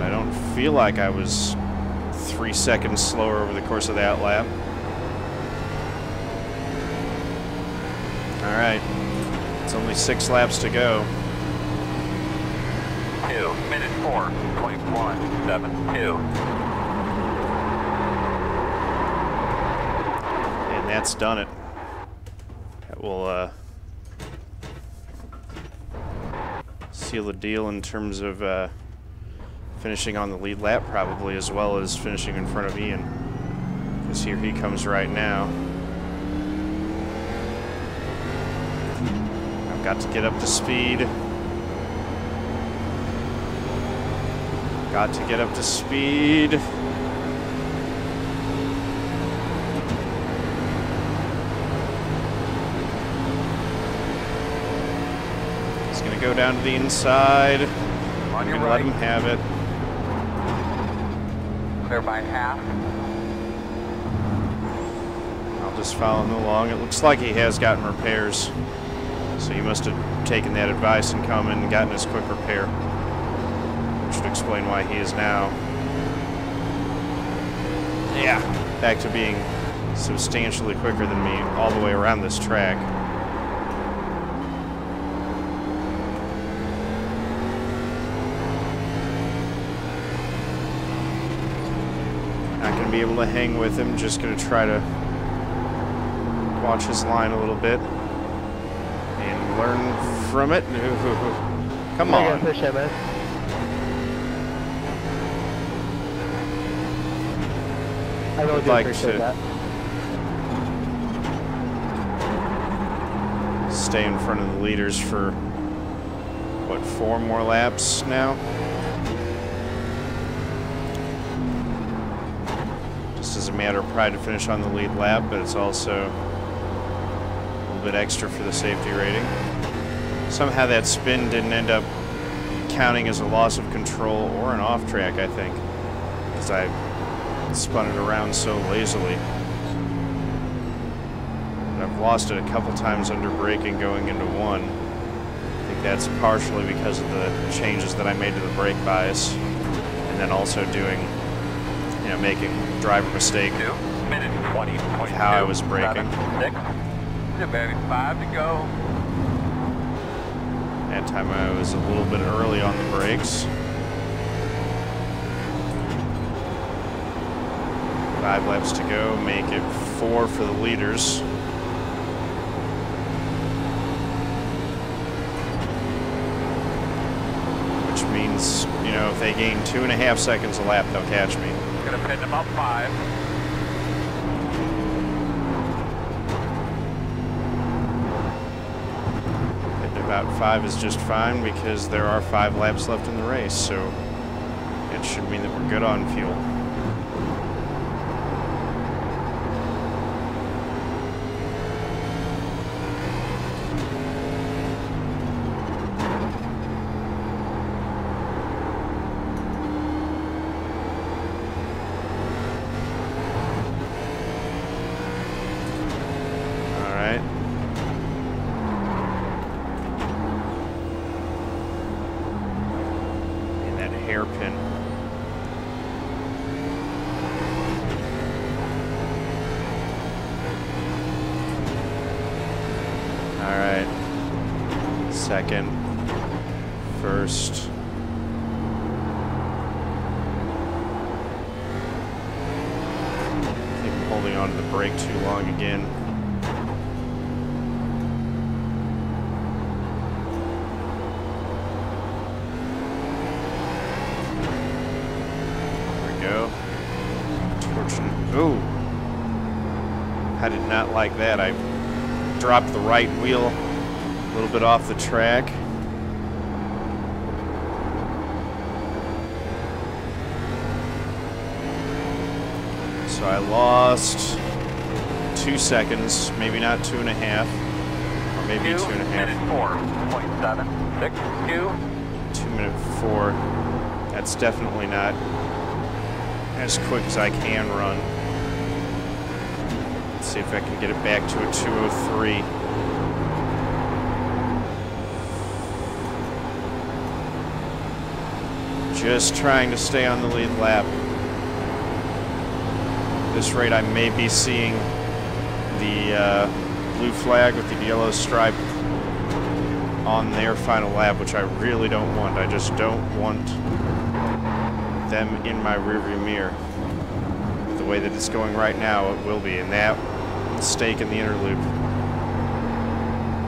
I don't feel like I was 3 seconds slower over the course of that lap. All right, it's only 6 laps to go. 2 minute 4.172. And that's done it. That will see seal the deal in terms of finishing on the lead lap, probably, as well as finishing in front of Ian. Because here he comes right now. I've got to get up to speed. Got to get up to speed. He's going to go down to the inside. I'm going to let him have it. Clear by half. I'll just follow him along. It looks like he has gotten repairs. So he must have taken that advice and come in and gotten his quick repair. Which would explain why he is now, yeah, back to being substantially quicker than me all the way around this track. Not going to be able to hang with him, just going to try to watch his line a little bit and learn from it. Come on. Push him, man. I really do appreciate that. Stay in front of the leaders for, what, 4 more laps now? Just as a matter of pride to finish on the lead lap, but it's also a little bit extra for the safety rating. Somehow that spin didn't end up counting as a loss of control or an off track, I think, because I spun it around so lazily. And I've lost it a couple times under braking going into 1. I think that's partially because of the changes that I made to the brake bias, and then also doing, you know, making driver mistake of how I was braking. 6. About 5 to go. That time I was a little bit early on the brakes. 5 laps to go, make it 4 for the leaders. Which means, you know, if they gain 2.5 seconds a lap, they'll catch me. Gonna pin them up 5. Hitting about 5 is just fine because there are 5 laps left in the race, so it should mean that we're good on fuel. Hairpin. All right. Second. First. I think I'm holding on to the brake too long again. Ooh, I did not like that. I dropped the right wheel a little bit off the track. So I lost 2 seconds, maybe not 2.5, or maybe 2.5. 4.762. 2 minute 4. That's definitely not as quick as I can run. Let's see if I can get it back to a 2:03. Just trying to stay on the lead lap. At this rate, I may be seeing the blue flag with the yellow stripe on their final lap, which I really don't want. I just don't want them in my rearview mirror. The way that it's going right now, it will be. And that mistake in the inner loop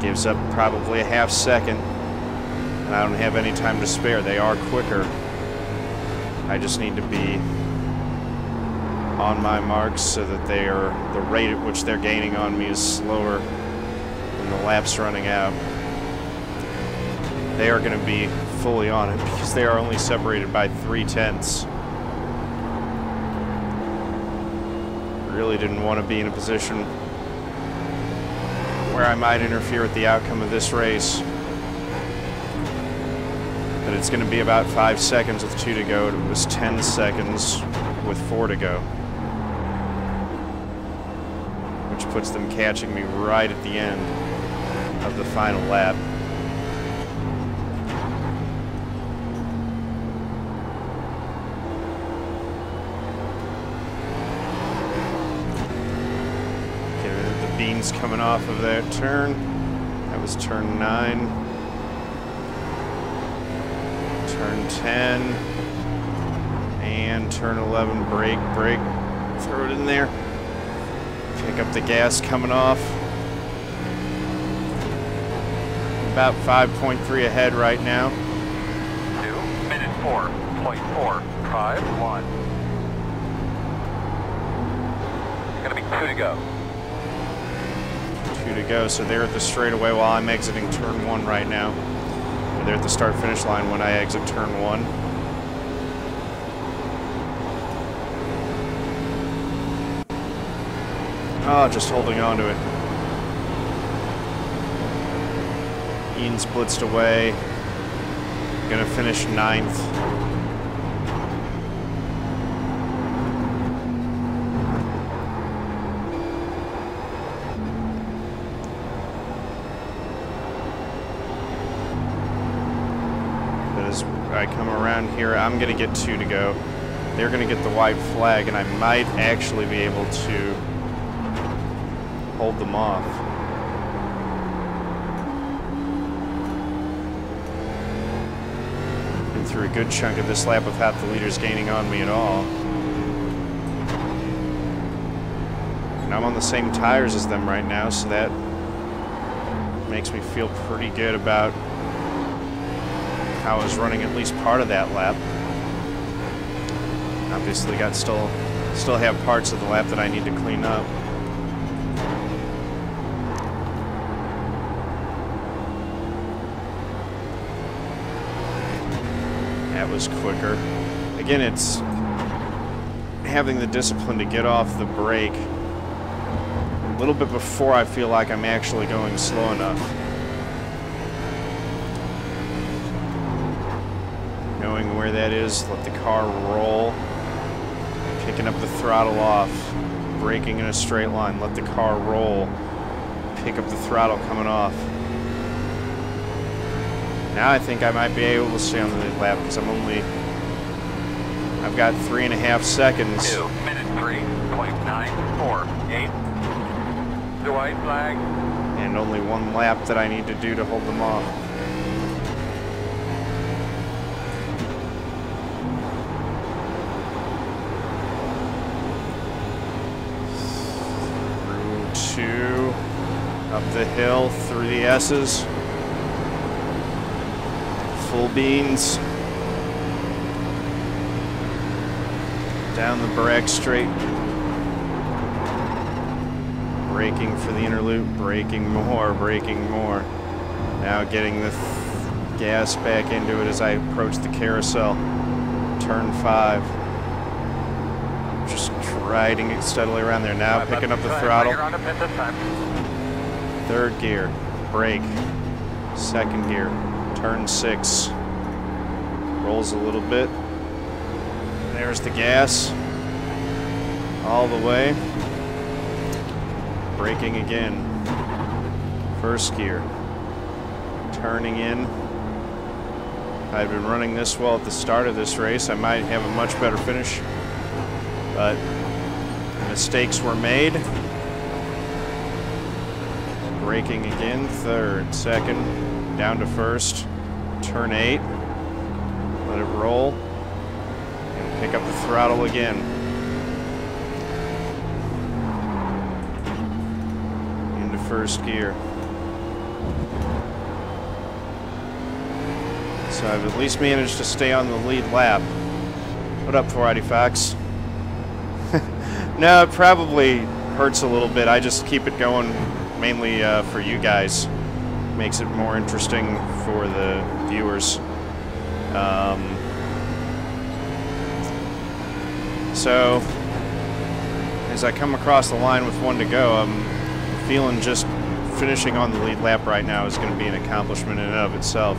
gives up probably a half second And I don't have any time to spare. They are quicker. I just need to be on my marks so that the rate at which they're gaining on me is slower than the laps running out. They are going to be fully on it because they are only separated by 0.3. Really didn't want to be in a position where I might interfere with the outcome of this race. But it's going to be about 5 seconds with 2 to go. It was 10 seconds with 4 to go. Which puts them catching me right at the end of the final lap. Beans coming off of that turn. That was turn 9. Turn 10. And turn 11. Brake. Throw it in there. Pick up the gas coming off. About 5.3 ahead right now. 2 minute 4.451. Gonna be 2 to go. 2 to go, so they're at the straightaway while I'm exiting turn 1 right now. They're at the start-finish line when I exit turn 1. Oh, just holding on to it. Ian's blitzed away. Gonna finish 9th. I come around here, I'm going to get 2 to go. They're going to get the white flag, and I might actually be able to hold them off. Been through a good chunk of this lap without the leaders gaining on me at all. And I'm on the same tires as them right now, so that makes me feel pretty good about I was running at least part of that lap. Obviously got still have parts of the lap that I need to clean up. That was quicker. Again, it's having the discipline to get off the brake a little bit before I feel like I'm actually going slow enough. Knowing where that is, let the car roll, picking up the throttle off, braking in a straight line, let the car roll, pick up the throttle coming off. Now I think I might be able to stay on the lap because I've got 3.5 seconds. 2 minute 3.948. The white flag. And only 1 lap that I need to do to hold them off. Up the hill, through the S's. Full beans. Down the back straight. Braking for the inner loop, braking more. Now getting the gas back into it as I approach the carousel. Turn 5. Just riding it steadily around there. Now picking up the throttle. 3rd gear, brake. 2nd gear, turn 6. Rolls a little bit. There's the gas. All the way. Braking again. 1st gear. Turning in. If I'd been running this well at the start of this race, I might have a much better finish. But mistakes were made. Braking again, 3rd, 2nd, down to 1st, turn 8, let it roll, and pick up the throttle again. Into 1st gear. So I've at least managed to stay on the lead lap. What up, 480 Fox? No, it probably hurts a little bit. I just keep it going mainly for you guys. Makes it more interesting for the viewers. So, as I come across the line with one to go, I'm feeling just finishing on the lead lap right now is going to be an accomplishment in and of itself.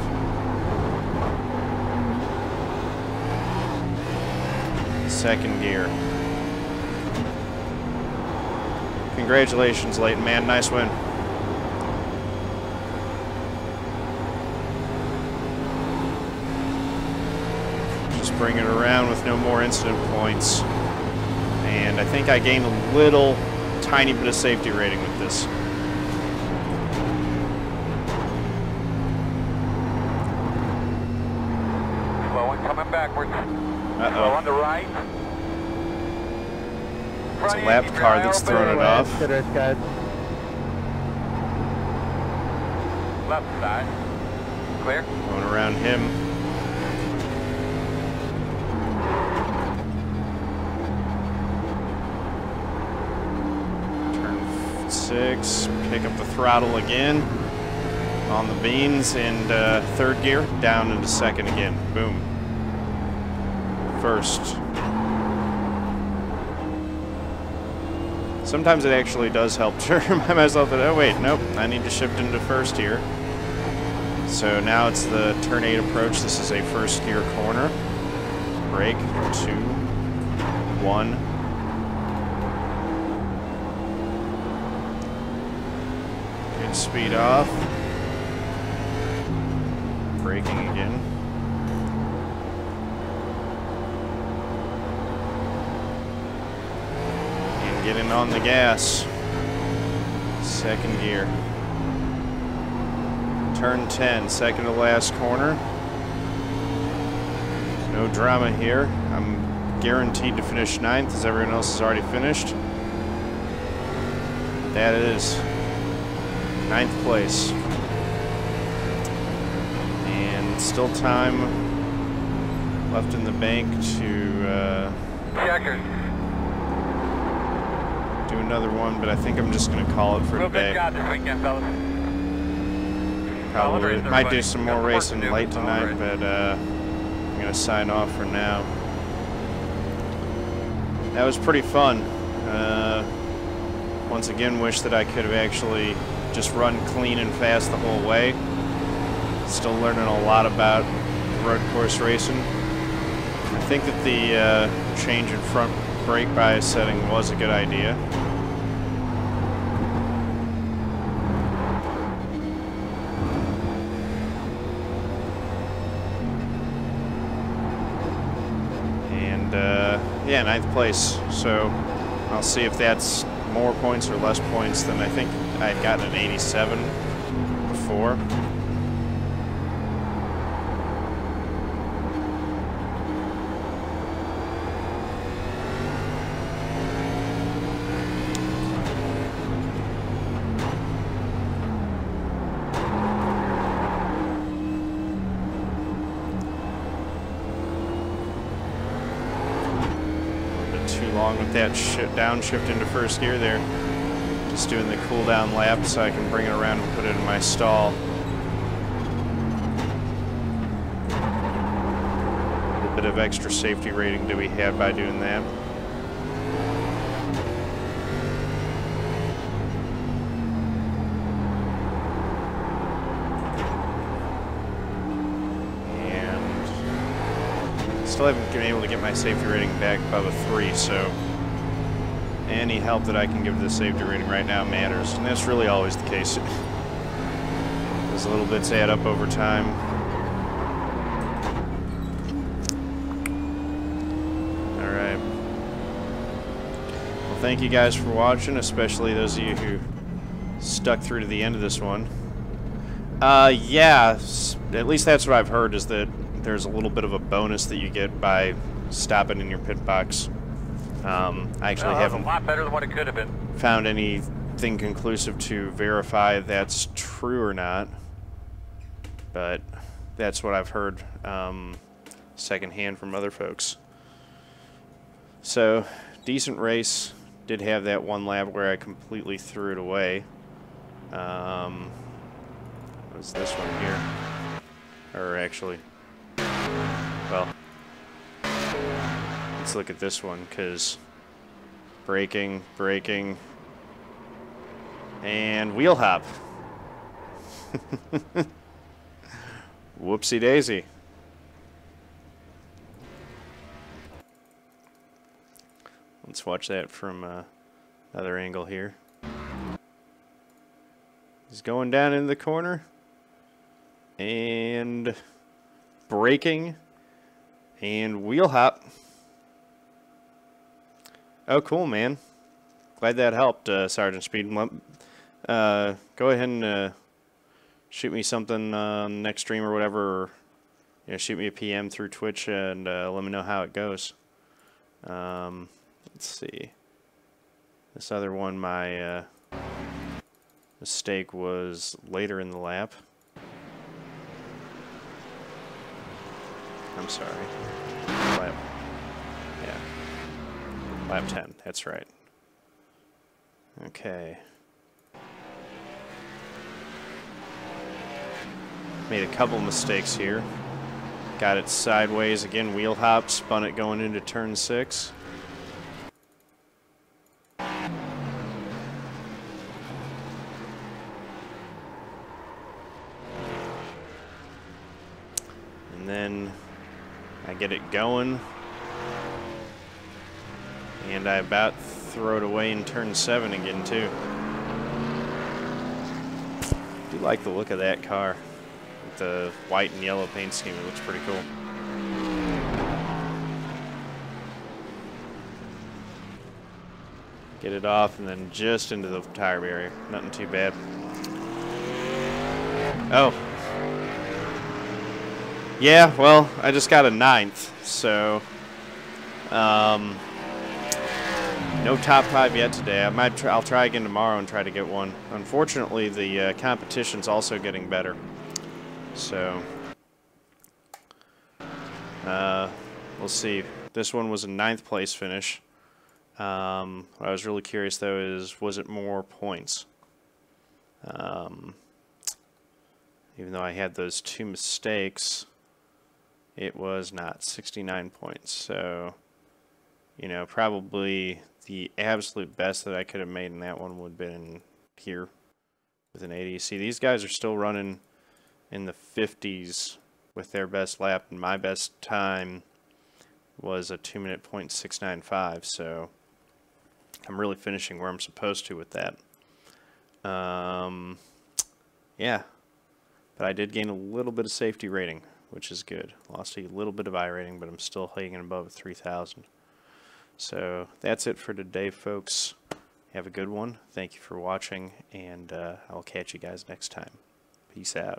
Second gear. Congratulations, Leighton, man. Nice win. Just bring it around with no more incident points. And I think I gained a little tiny bit of safety rating with this. Slow one coming backwards. Uh-oh. Slow on the right. It's a lap car that's throwing it off. Good race, guys. Left side. Clear. Going around him. Turn 6. Pick up the throttle again. On the beans. And third gear. Down into second again. Boom. First. Sometimes it actually does help to remind myself that, oh wait, nope, I need to shift into first here. So now it's the turn 8 approach. This is a first gear corner. Brake, 2, 1. Good speed off. Braking again. Getting on the gas. Second gear. Turn 10, second to last corner. No drama here. I'm guaranteed to finish 9th as everyone else has already finished. That is 9th place. And still time left in the bank to Checkers. do another one, but I think I'm just going to call it for Real today. good job this weekend, fellas. Probably might do some more racing late tonight, but I'm going to sign off for now. That was pretty fun. Once again, wish that I could have actually just run clean and fast the whole way. Still learning a lot about road course racing. I think that the change in front brake bias setting was a good idea. And yeah, 9th place. So I'll see if that's more points or less points than I think I had gotten an 87 before. With that downshift into first gear there. Just doing the cool down lap so I can bring it around and put it in my stall. A bit of extra safety rating do we have by doing that. Still haven't been able to get my safety rating back above a 3, so any help that I can give to the safety rating right now matters, and that's really always the case. Those little bits add up over time. Alright. Well, thank you guys for watching, especially those of you who stuck through to the end of this one. Yeah, at least that's what I've heard, is that there's a little bit of a bonus that you get by stopping in your pit box. I actually haven't a lot better than what it could have been. Found anything conclusive to verify that's true or not, but that's what I've heard secondhand from other folks. So, decent race. Did have that one lap where I completely threw it away. Was this one here? Or actually, well, let's look at this one, because braking, and wheel hop. Whoopsie daisy. Let's watch that from another angle here. He's going down into the corner and braking and wheel hop. Oh, cool, man. Glad that helped, Sergeant Speed. Go ahead and shoot me something next stream or whatever, or, you know, shoot me a PM through Twitch and let me know how it goes. Let's see. This other one, my mistake was later in the lap. I'm sorry. Lap. Yeah. Lap 10. That's right. Okay. Made a couple mistakes here. Got it sideways again. Wheel hop. Spun it going into turn 6. And then I get it going, and I about throw it away in turn 7 again too. I do like the look of that car with the white and yellow paint scheme. It looks pretty cool. Get it off and then just into the tire barrier. Nothing too bad. Oh. Yeah, well, I just got a 9th, so no top 5 yet today. I'll try again tomorrow and try to get one. Unfortunately, the competition's also getting better, so we'll see. This one was a 9th place finish. What I was really curious though is, was it more points? Even though I had those 2 mistakes, it was not 69 points. So, you know, probably the absolute best that I could have made in that one would have been here with an 80. See, these guys are still running in the 50s with their best lap, and my best time was a 2-minute .695. So I'm really finishing where I'm supposed to with that. Yeah, but I did gain a little bit of safety rating, which is good. Lost a little bit of I rating, but I'm still hanging above 3,000. So that's it for today, folks. Have a good one. Thank you for watching, and I'll catch you guys next time. Peace out.